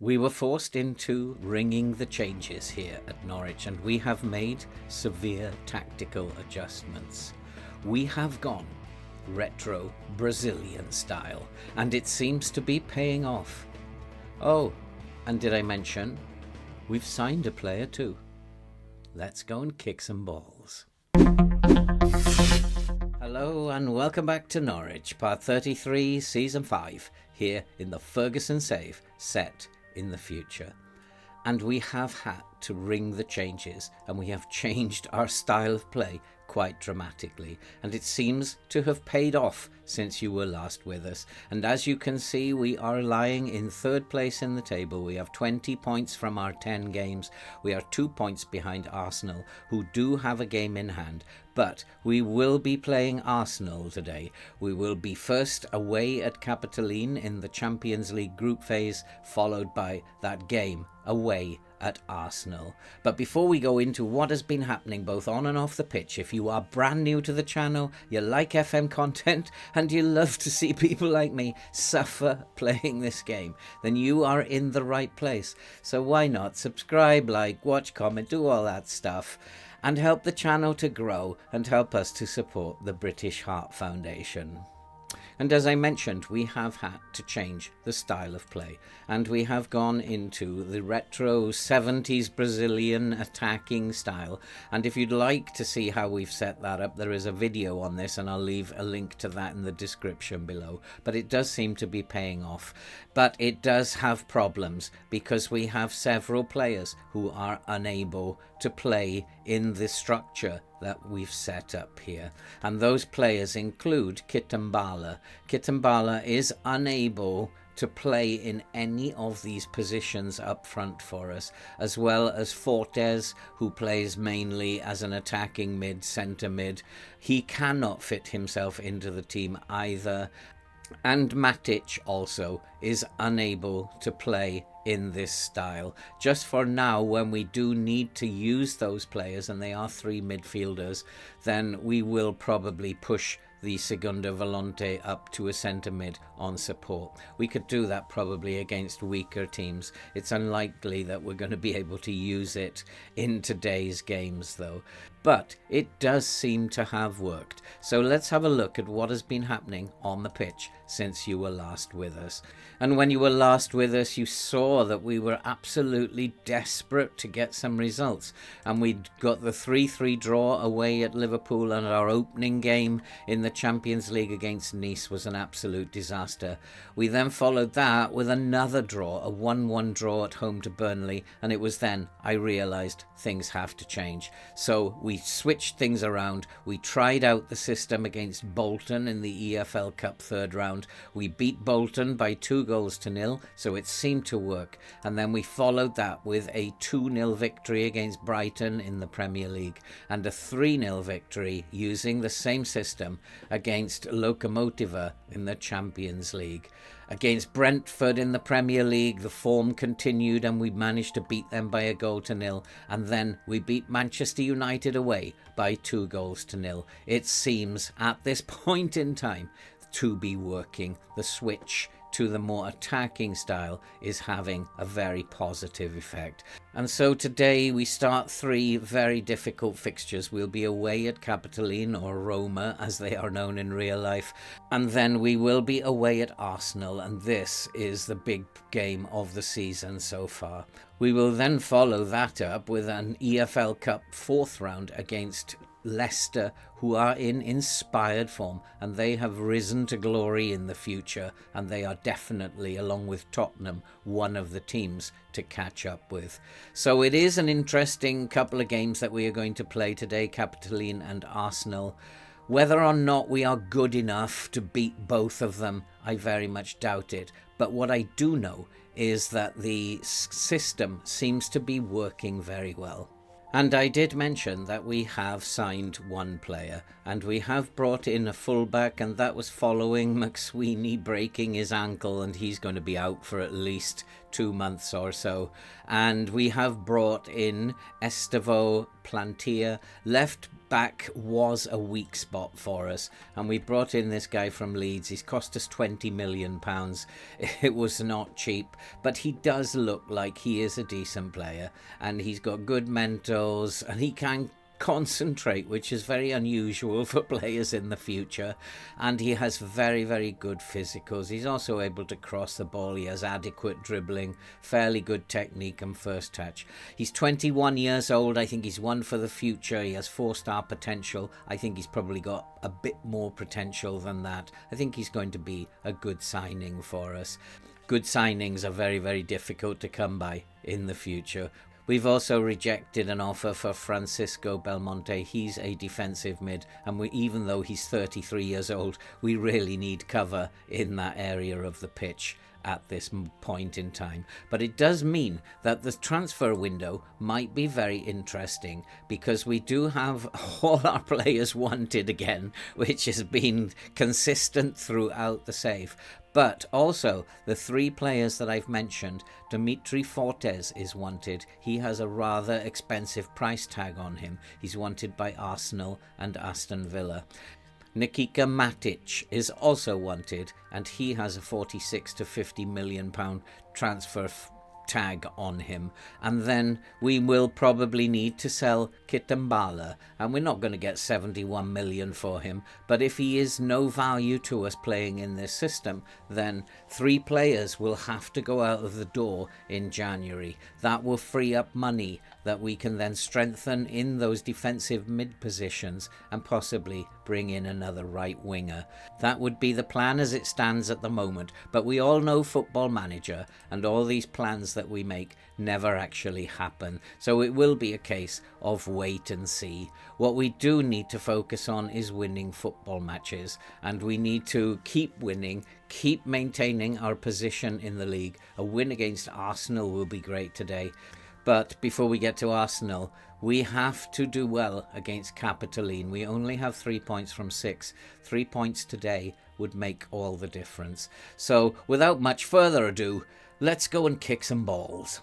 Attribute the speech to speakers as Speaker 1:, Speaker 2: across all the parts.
Speaker 1: We were forced into ringing the changes here at Norwich, and we have made severe tactical adjustments. We have gone retro Brazilian style, and it seems to be paying off. Oh, and did I mention we've signed a player too? Let's go and kick some balls. Hello and welcome back to Norwich, part 33, season 5, here in the Ferguson save set in the future. And we have had to ring the changes, and we have changed our style of play quite dramatically, and it seems to have paid off since you were last with us. And as you can see, we are lying in third place in the table. We have 20 points from our 10 games. We are 2 points behind Arsenal, who do have a game in hand, but we will be playing Arsenal today. We will be first away at Capitoline in the Champions League group phase, followed by that game away at Arsenal. But before we go into what has been happening both on and off the pitch, if you are brand new to the channel, you like FM content, and you love to see people like me suffer playing this game, then you are in the right place. So why not subscribe, like, watch, comment, do all that stuff, and help the channel to grow and help us to support the British Heart Foundation. And as I mentioned, we have had to change the style of play, and we have gone into the retro 70s Brazilian attacking style. And if you'd like to see how we've set that up, there is a video on this, and I'll leave a link to that in the description below. But it does seem to be paying off. But it does have problems, because we have several players who are unable to play in the structure that we've set up here, and those players include Kitambala. Kitambala is unable to play in any of these positions up front for us, as well as Fortes, who plays mainly as an attacking mid, centre mid. He cannot fit himself into the team either. And Matic also is unable to play in this style. Just for now, when we do need to use those players, and they are three midfielders, then we will probably push the Segunda Volante up to a centre mid on support. We could do that probably against weaker teams. It's unlikely that we're going to be able to use it in today's games though. But it does seem to have worked. So let's have a look at what has been happening on the pitch since you were last with us. And when you were last with us, you saw that we were absolutely desperate to get some results. And we'd got the 3-3 draw away at Liverpool, and our opening game in the Champions League against Nice was an absolute disaster. We then followed that with another draw, a 1-1 draw at home to Burnley, and it was then I realised things have to change. So we switched things around. We tried out the system against Bolton in the EFL Cup third round. We beat Bolton by 2-0, so it seemed to work. And then we followed that with a 2-0 victory against Brighton in the Premier League, and a 3-0 victory using the same system against Lokomotiva in the Champions League. Against Brentford in the Premier League, the form continued, and we managed to beat them by 1-0. And then we beat Manchester United away by 2-0. It seems at this point in time to be working. The switch to the more attacking style is having a very positive effect. And so today we start 3 very difficult fixtures. We'll be away at Capitoline, or Roma as they are known in real life, and then we will be away at Arsenal, and this is the big game of the season so far. We will then follow that up with an EFL Cup 4th round against Leicester, who are in inspired form, and they have risen to glory in the future, and they are definitely, along with Tottenham, one of the teams to catch up with. So it is an interesting couple of games that we are going to play today, Capitoline and Arsenal. Whether or not we are good enough to beat both of them, I very much doubt it. But what I do know is that the system seems to be working very well. And I did mention that we have signed one player, and we have brought in a fullback, and that was following McSweeney breaking his ankle, and he's going to be out for at least 2 months or so. And we have brought in Estevão Plantia, left back was a weak spot for us, and we brought in this guy from Leeds. He's cost us £20 million. It was not cheap, but he does look like he is a decent player, and he's got good mentals, and he can concentrate, which is very unusual for players in the future, and he has very, very good physicals. He's also able to cross the ball. He has adequate dribbling, fairly good technique and first touch. He's 21 years old. I think he's one for the future. He has 4-star potential. I think he's probably got a bit more potential than that. I think he's going to be a good signing for us. Good signings are very, very difficult to come by in the future. We've also rejected an offer for Francisco Belmonte. He's a defensive mid, and even though he's 33 years old, we really need cover in that area of the pitch at this point in time. But it does mean that the transfer window might be very interesting, because we do have all our players wanted again, which has been consistent throughout the save. But also, the 3 players that I've mentioned, Dimitri Fortes is wanted. He has a rather expensive price tag on him. He's wanted by Arsenal and Aston Villa. Nikita Matic is also wanted, and he has a 46 to 50 million pound transfer tag on him. And then we will probably need to sell Kitambala, and we're not going to get 71 million for him, but if he is no value to us playing in this system, then 3 players will have to go out of the door in January. That will free up money that we can then strengthen in those defensive mid positions and possibly bring in another right winger. That would be the plan as it stands at the moment, but we all know Football Manager, and all these plans that we make never actually happen, so it will be a case of wait and see. What we do need to focus on is winning football matches, and we need to keep winning, keep maintaining our position in the league. A win against Arsenal will be great today. But before we get to Arsenal, we have to do well against Capitoline. We only have 3 points from 6. 3 points today would make all the difference. So without much further ado, let's go and kick some balls.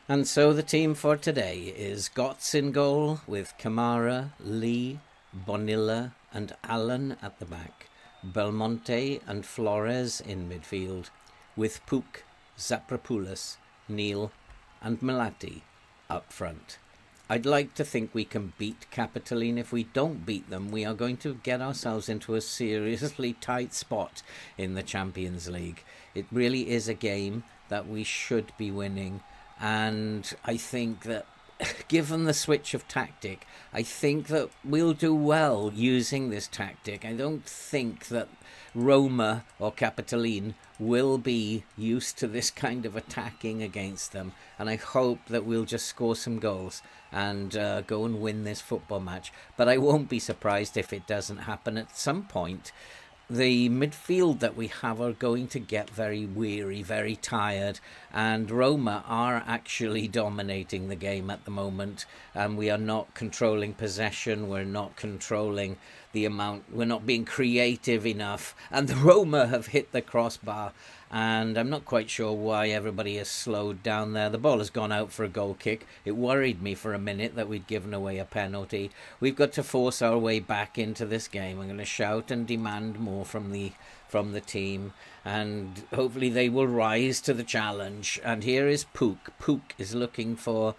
Speaker 1: And so the team for today is Gotts in goal, with Kamara, Lee, Bonilla and Allen at the back. Belmonte and Flores in midfield, with Puk, Zaprapoulis, Neil and Melati up front. I'd like to think we can beat Capitoline. If we don't beat them, we are going to get ourselves into a seriously tight spot in the Champions League. It really is a game that we should be winning, and I think that given the switch of tactic, I think that we'll do well using this tactic. I don't think that Roma or Capitoline will be used to this kind of attacking against them, and I hope that we'll just score some goals and go and win this football match. But I won't be surprised if it doesn't happen at some point. The midfield that we have are going to get very weary, very tired, and Roma are actually dominating the game at the moment, and we are not controlling possession, we're not controlling the amount, we're not being creative enough, and the Roma have hit the crossbar, and I'm not quite sure why everybody is slowed down there. The ball has gone out for a goal kick. It worried me for a minute that we'd given away a penalty. We've got to force our way back into this game. I'm going to shout and demand more from the team, and hopefully they will rise to the challenge. And here is Puk. Puk is looking for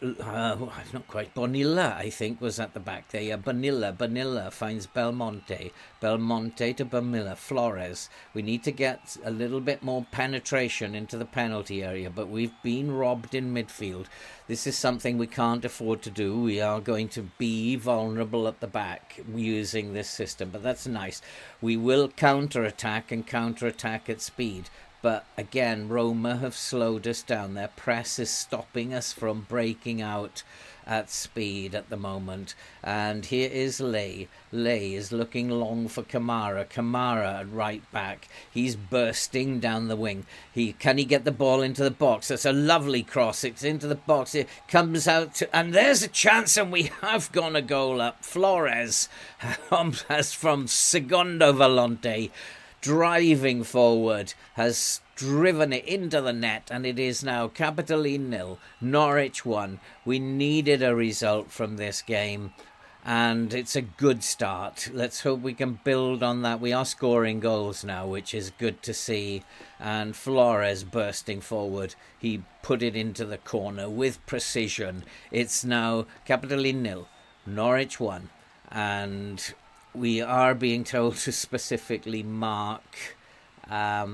Speaker 1: not quite, Bonilla, I think, was at the back there. Yeah, Bonilla finds Belmonte to Bonilla. Flores. We need to get a little bit more penetration into the penalty area, but we've been robbed in midfield. This is something we can't afford to do. We are going to be vulnerable at the back using this system, but that's nice. We will counter-attack at speed. But again, Roma have slowed us down. Their press is stopping us from breaking out at speed at the moment. And here is Lay. Lay is looking long for Kamara. Kamara at right back. He's bursting down the wing. Can he get the ball into the box? That's a lovely cross. It's into the box. It comes out, and there's a chance, and we have gone a goal up. Flores has from Segundo Volante, driving forward, has driven it into the net, and it is now Capitoline 0, Norwich 1. We needed a result from this game, and it's a good start. Let's hope we can build on that. We are scoring goals now, which is good to see. And Flores bursting forward. He put it into the corner with precision. It's now Capitolin 0, Norwich 1. And we are being told to specifically mark... I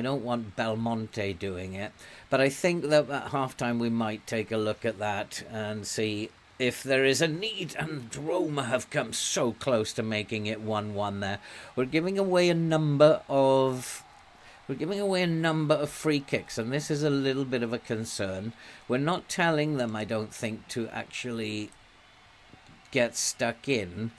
Speaker 1: don't want Belmonte doing it, but I think that at halftime we might take a look at that and see if there is a need. And Roma have come so close to making it 1-1 there. We're giving away a number of free kicks, and this is a little bit of a concern. We're not telling them, I don't think, to actually get stuck in.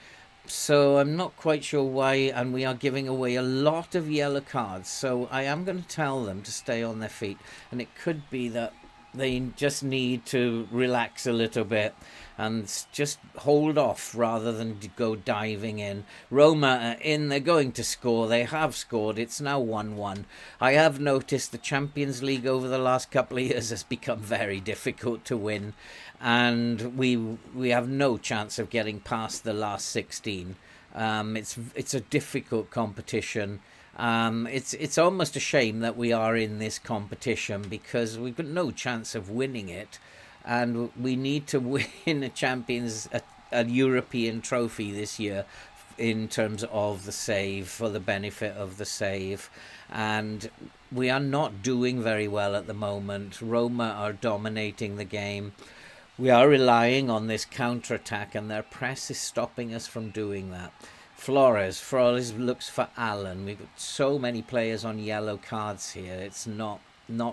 Speaker 1: So I'm not quite sure why, and we are giving away a lot of yellow cards. So I am going to tell them to stay on their feet, and it could be that they just need to relax a little bit and just hold off rather than go diving in. Roma are in, they're going to score. They have scored. It's now 1-1. I have noticed the Champions League over the last couple of years has become very difficult to win, and we have no chance of getting past the last 16. It's a difficult competition. It's almost a shame that we are in this competition because we've got no chance of winning it, and we need to win a European trophy this year in terms of the save, for the benefit of the save. And we are not doing very well at the moment. Roma are dominating the game. We are relying on this counter-attack, and their press is stopping us from doing that. Flores looks for Allen. We've got so many players on yellow cards here. It's not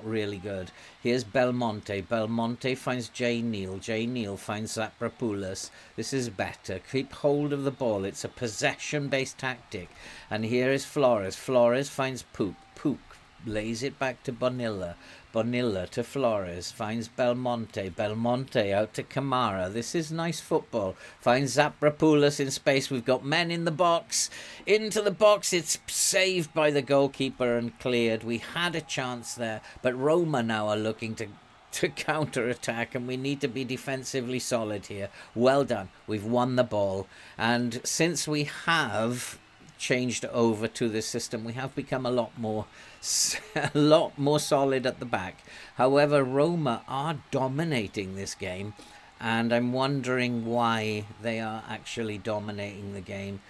Speaker 1: really good. Here's Belmonte. Belmonte finds Jay Neal. Jay Neal finds Zaprapoulos. This is better. Keep hold of the ball. It's a possession-based tactic. And here is Flores. Flores finds Pook. Pook lays it back to Bonilla. Bonilla to Flores, finds Belmonte. Belmonte out to Kamara. This is nice football. Finds Zaprapoulos in space. We've got men in the box. Into the box. It's saved by the goalkeeper and cleared. We had a chance there, but Roma now are looking to counter-attack, and we need to be defensively solid here. Well done. We've won the ball. And since we have changed over to this system, we have become a lot more solid at the back. However, Roma are dominating this game, and I'm wondering why they are actually dominating the game.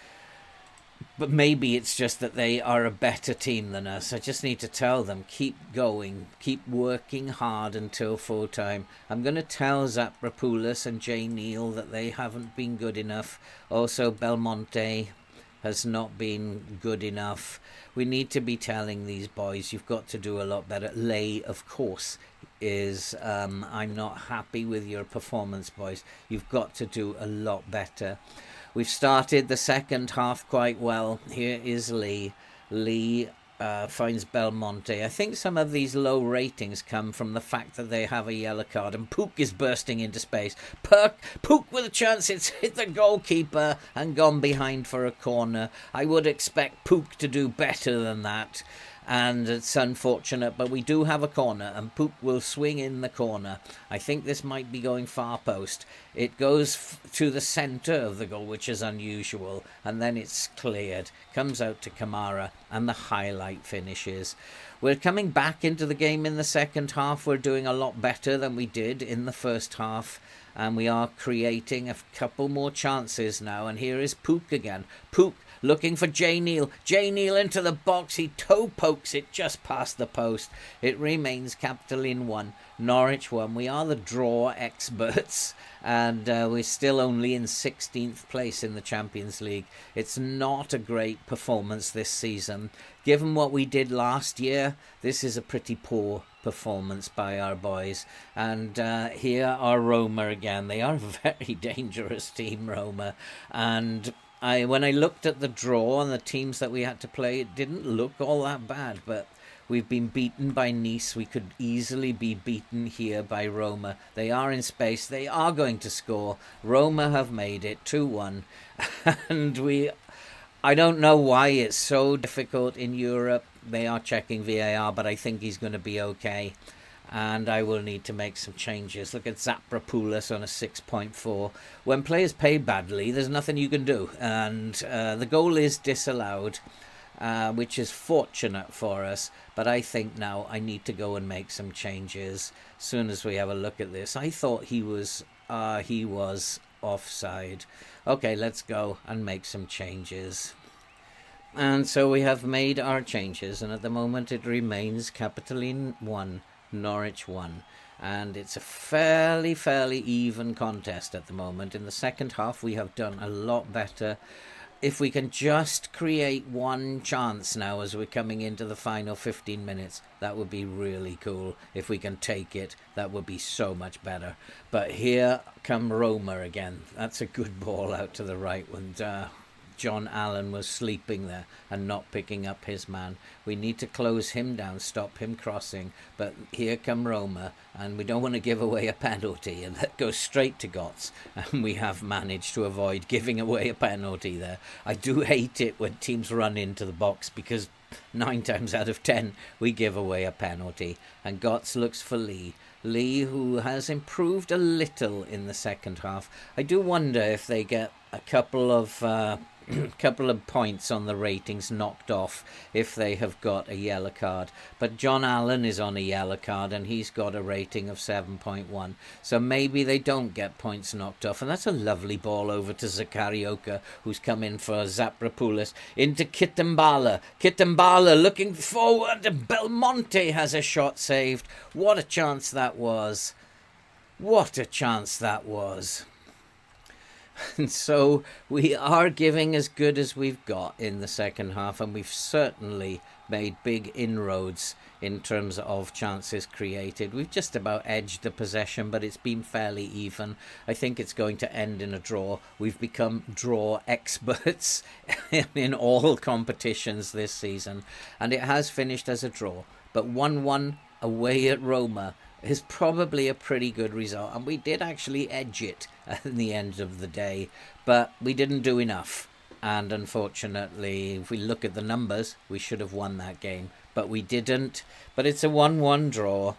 Speaker 1: But maybe it's just that they are a better team than us. I just need to tell them, keep going, keep working hard until full time. I'm going to tell Zaprapoulos and Jay Neal that they haven't been good enough. Also, Belmonte has not been good enough. We need to be telling these boys, you've got to do a lot better. Lay, of course, is, I'm not happy with your performance, boys. You've got to do a lot better. We've started the second half quite well. Here is Lee. Lee finds Belmonte. I think some of these low ratings come from the fact that they have a yellow card, and Pook is bursting into space. Pook with a chance. It's hit the goalkeeper and gone behind for a corner. I would expect Pook to do better than that, and it's unfortunate, but we do have a corner, and Pook will swing in the corner. I think this might be going far post. It goes to the centre of the goal, which is unusual, and then it's cleared. Comes out to Kamara, and the highlight finishes. We're coming back into the game in the second half. We're doing a lot better than we did in the first half, and we are creating a couple more chances now. And here is Pook again. Pook looking for Jay Neal. Jay Neal into the box. He toe pokes it just past the post. It remains Capitolin 1, Norwich 1. We are the draw experts, and we're still only in 16th place in the Champions League. It's not a great performance this season. Given what we did last year, this is a pretty poor performance by our boys. And here are Roma again. They are a very dangerous team, Roma. And when I looked at the draw and the teams that we had to play, it didn't look all that bad, but we've been beaten by Nice. We could easily be beaten here by Roma. They are in space. They are going to score. Roma have made it 2-1. And I don't know why it's so difficult in Europe. They are checking VAR, but I think he's going to be okay. and I will need to make some changes. Look at Zapropoulos on a 6.4. When players pay badly, there's nothing you can do, and the goal is disallowed, which is fortunate for us. But I think now I need to go and make some changes as soon as we have a look at this. I thought he was offside. Okay, let's go and make some changes. And so we have made our changes, and at the moment it remains Capitoline 1, Norwich 1. And it's a fairly even contest at the moment. In the second half we have done a lot better. If we can just create one chance now as we're coming into the final 15 minutes, that would be really cool. If we can take it, that would be so much better. But here come Roma again. That's a good ball out to the right when John Allen was sleeping there and not picking up his man. We need to close him down, stop him crossing. But here come Roma, and we don't want to give away a penalty, and that goes straight to Götze. And we have managed to avoid giving away a penalty there. I do hate it when teams run into the box, because 9 times out of 10 we give away a penalty. And Götze looks for Lee. Lee, who has improved a little in the second half. I do wonder if they get a couple of points on the ratings knocked off if they have got a yellow card. But John Allen is on a yellow card and he's got a rating of 7.1. So maybe they don't get points knocked off. And that's a lovely ball over to Zakarioka, who's come in for Zapropoulos. Into Kitambala. Kitambala looking forward. Belmonte has a shot saved. What a chance that was. What a chance that was. And so we are giving as good as we've got in the second half, and we've certainly made big inroads in terms of chances created. We've just about edged the possession, but it's been fairly even. I think it's going to end in a draw. We've become draw experts in all competitions this season, and it has finished as a draw. But 1-1 away at Roma is probably a pretty good result, and we did actually edge it at the end of the day, but we didn't do enough. And unfortunately, if we look at the numbers, we should have won that game, but we didn't. But it's a 1-1 draw,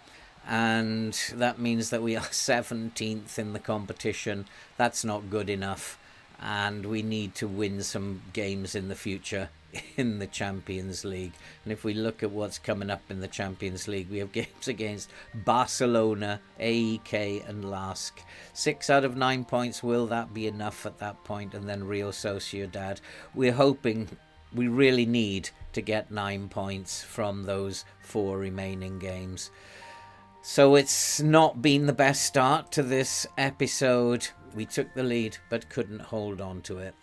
Speaker 1: and that means that we are 17th in the competition. That's not good enough, and we need to win some games in the future in the Champions League. And if we look at what's coming up in the Champions League, we have games against Barcelona, AEK and LASK. 6 out of 9 points. Will that be enough at that point? And then Real Sociedad. We're hoping, we really need to get 9 points from those 4 remaining games. So it's not been the best start to this episode. We took the lead but couldn't hold on to it.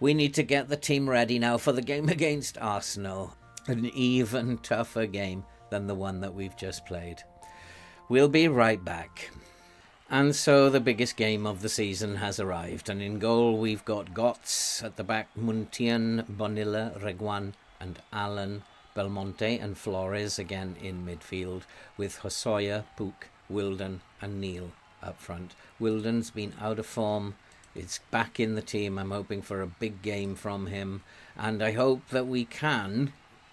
Speaker 1: We need to get the team ready now for the game against Arsenal. An even tougher game than the one that we've just played. We'll be right back. And so the biggest game of the season has arrived. And in goal we've got Götze, at the back Muntian, Bonilla, Reguan and Allen, Belmonte and Flores again in midfield, with Hosoya, Puk, Wilden and Neil up front. Wilden's been out of form. It's back in the team. I'm hoping for a big game from him, and I hope that we can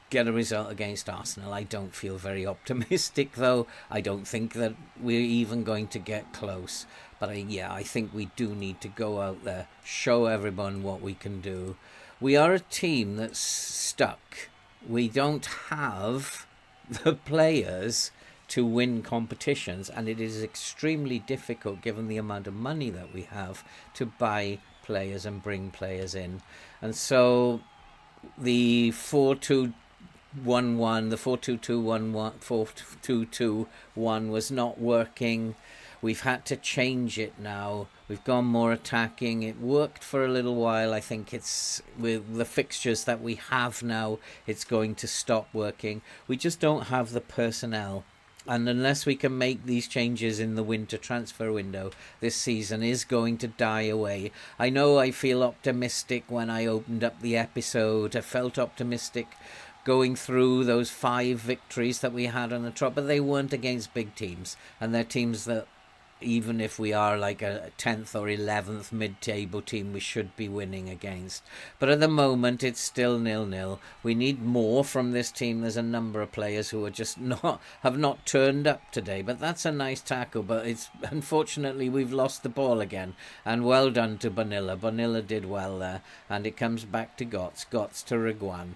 Speaker 1: get a result against Arsenal. I don't feel very optimistic, though. I don't think that we're even going to get close. But I think we do need to go out there, show everyone what we can do. We are a team that's stuck. We don't have the players to win competitions, and it is extremely difficult, given the amount of money that we have, to buy players and bring players in. And so the 4-2-1-1, the 4-2-2-1-1, 4-2-2-1 was not working. We've had to change it now. We've gone more attacking. It worked for a little while. I think it's with the fixtures that we have now, it's going to stop working. We just don't have the personnel. And unless we can make these changes in the winter transfer window, this season is going to die away. I know I feel optimistic when I opened up the episode. I felt optimistic going through those 5 victories that we had on the trot, but they weren't against big teams. And they're teams that, even if we are like a 10th or 11th mid-table team, we should be winning against. But at the moment, it's still 0-0. We need more from this team. There's a number of players who are just have not turned up today. But that's a nice tackle. But it's unfortunately we've lost the ball again. And well done to Bonilla. Bonilla did well there. And it comes back to Gotts. Gotts to Reguan.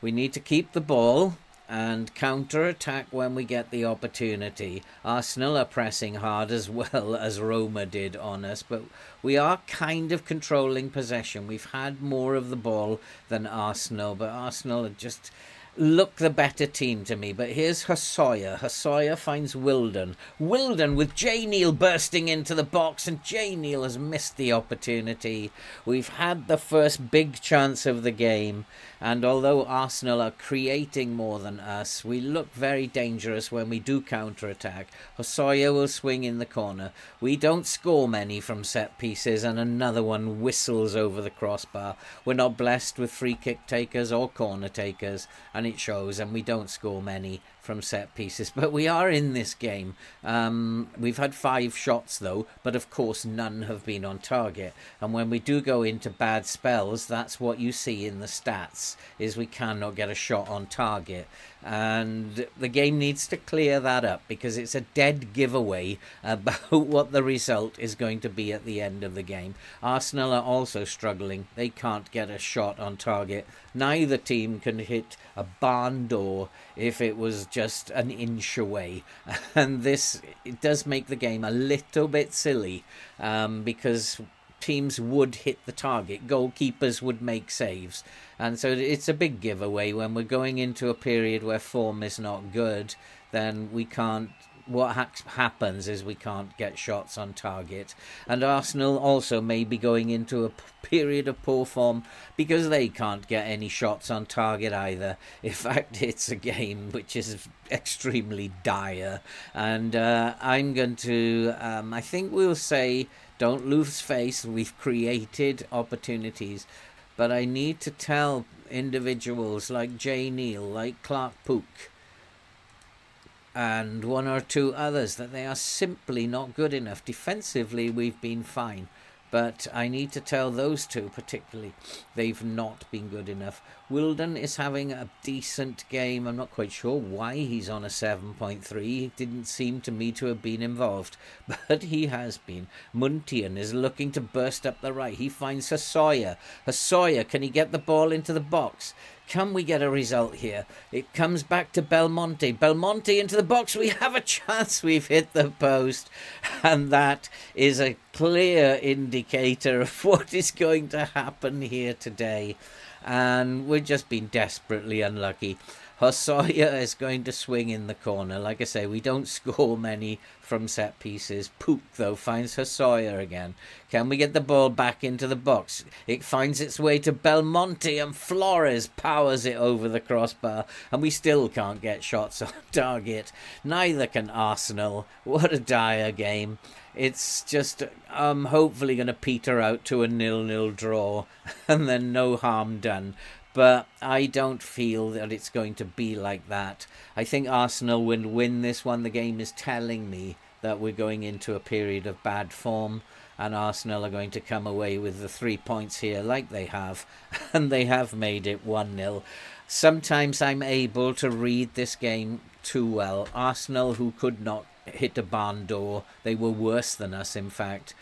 Speaker 1: We need to keep the ball and counter-attack when we get the opportunity. Arsenal are pressing hard as well as Roma did on us, but we are kind of controlling possession. We've had more of the ball than Arsenal, but Arsenal are just look the better team to me. But here's Hossoya. Hossoya finds Wilden. Wilden with J. Neal bursting into the box, and J. Neal has missed the opportunity. We've had the first big chance of the game, and although Arsenal are creating more than us, we look very dangerous when we do counter-attack. Hossoya will swing in the corner. We don't score many from set pieces, and another one whistles over the crossbar. We're not blessed with free kick takers or corner takers, and it shows, and we don't score many from set pieces, but we are in this game. We've had 5 shots though, but of course none have been on target, and when we do go into bad spells, that's what you see in the stats, is we cannot get a shot on target, and the game needs to clear that up, because it's a dead giveaway about what the result is going to be at the end of the game. Arsenal are also struggling. They can't get a shot on target. Neither team can hit a barn door if it was just an inch away, and it does make the game a little bit silly, because teams would hit the target, goalkeepers would make saves, and so it's a big giveaway. When we're going into a period where form is not good, then we can't. What happens is we can't get shots on target, and Arsenal also may be going into a period of poor form because they can't get any shots on target either. In fact, it's a game which is extremely dire, and I'm going to I think we'll say don't lose face. We've created opportunities, but I need to tell individuals like J. Neal, like Clark Pook, and 1 or 2 others that they are simply not good enough. Defensively, we've been fine, but I need to tell those 2 particularly, they've not been good enough. Wilden is having a decent game. I'm not quite sure why he's on a 7.3. He didn't seem to me to have been involved, but he has been. Muntian is looking to burst up the right. He finds Hossoya. Hossoya, can he get the ball into the box? Can we get a result here? It comes back to Belmonte. Belmonte into the box. We have a chance. We've hit the post. And that is a clear indicator of what is going to happen here today. And we've just been desperately unlucky. Hossoya is going to swing in the corner. Like I say, we don't score many from set pieces. Pook, though, finds Hossoya again. Can we get the ball back into the box? It finds its way to Belmonte, and Flores powers it over the crossbar, and we still can't get shots on target. Neither can Arsenal. What a dire game. It's just hopefully going to peter out to a 0-0 draw, and then no harm done. But I don't feel that it's going to be like that. I think Arsenal will win this one. The game is telling me that we're going into a period of bad form, and Arsenal are going to come away with the 3 points here like they have, and they have made it 1-0. Sometimes I'm able to read this game too well. Arsenal, who could not hit a barn door, they were worse than us, in fact.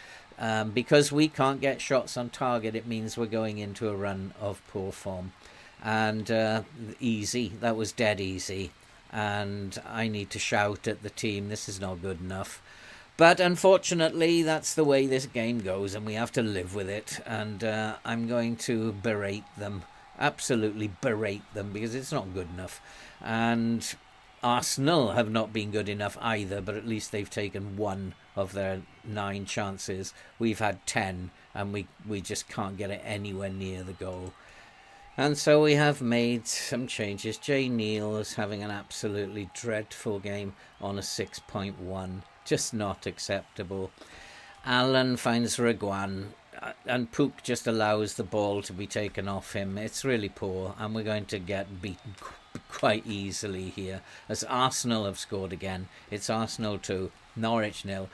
Speaker 1: Because we can't get shots on target, it means we're going into a run of poor form. And easy, that was dead easy. And I need to shout at the team, this is not good enough. But unfortunately, that's the way this game goes, and we have to live with it. And I'm going to berate them, absolutely berate them, because it's not good enough. And Arsenal have not been good enough either, but at least they've taken 1 of their 9 chances. We've had 10, and we just can't get it anywhere near the goal. And so we have made some changes. J. Neal is having an absolutely dreadful game on a 6.1. Just not acceptable. Allen finds Reguan, and Pook just allows the ball to be taken off him. It's really poor, and we're going to get beaten quite easily here, as Arsenal have scored again. It's Arsenal 2, Norwich nil.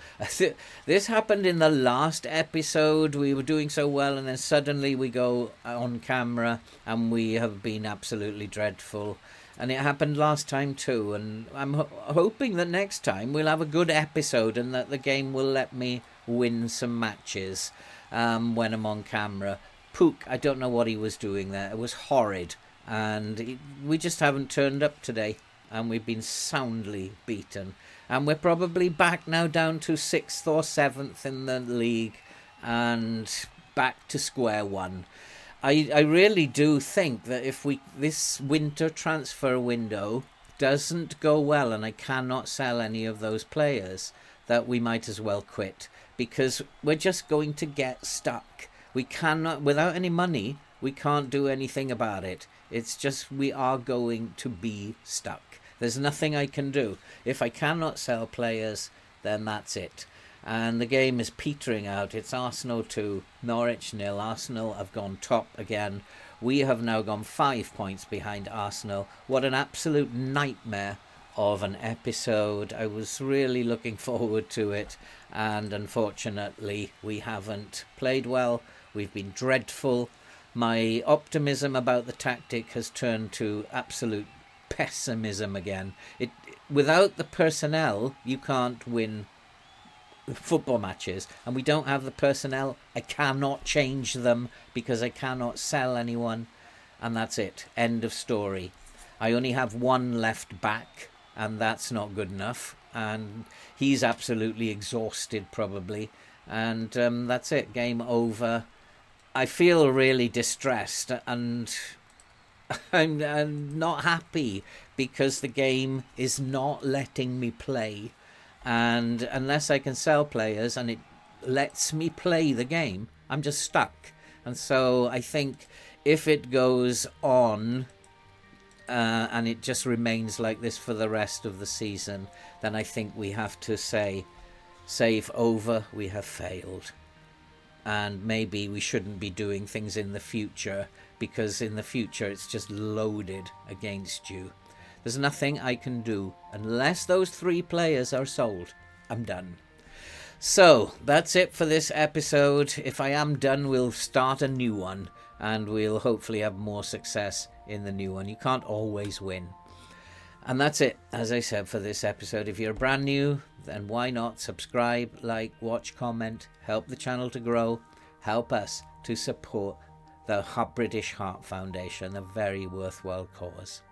Speaker 1: This happened in the last episode. We were doing so well, and then suddenly we go on camera and we have been absolutely dreadful. And it happened last time too, and I'm hoping that next time we'll have a good episode and that the game will let me win some matches when I'm on camera. Pook, I don't know what he was doing there. It was horrid, and we just haven't turned up today, and we've been soundly beaten. And we're probably back now down to 6th or 7th in the league and back to square one. I really do think that if this winter transfer window doesn't go well and I cannot sell any of those players, that we might as well quit, because we're just going to get stuck. We cannot, without any money, we can't do anything about it. It's just we are going to be stuck. There's nothing I can do. If I cannot sell players, then that's it. And the game is petering out. It's Arsenal 2, Norwich nil. Arsenal have gone top again. We have now gone 5 points behind Arsenal. What an absolute nightmare of an episode. I was really looking forward to it, and unfortunately we haven't played well. We've been dreadful. My optimism about the tactic has turned to absolute pessimism again. Without the personnel, you can't win football matches, and we don't have the personnel. I cannot change them because I cannot sell anyone, and that's it. End of story. I only have one left back, and that's not good enough, and he's absolutely exhausted probably, and that's it. Game over. I feel really distressed, and I'm not happy because the game is not letting me play. And unless I can sell players and it lets me play the game, I'm just stuck. And so I think if it goes on and it just remains like this for the rest of the season, then I think we have to say, save over, we have failed. And maybe we shouldn't be doing things in the future, because in the future it's just loaded against you. There's nothing I can do. Unless those 3 players are sold, I'm done. So, that's it for this episode. If I am done, we'll start a new one, and we'll hopefully have more success in the new one. You can't always win. And that's it, as I said, for this episode. If you're brand new, then why not subscribe, like, watch, comment, help the channel to grow, help us to support the British Heart Foundation, a very worthwhile cause.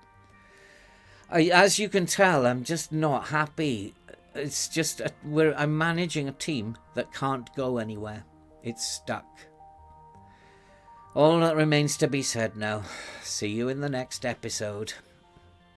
Speaker 1: As you can tell, I'm just not happy. It's just I'm managing a team that can't go anywhere. It's stuck. All that remains to be said now. See you in the next episode.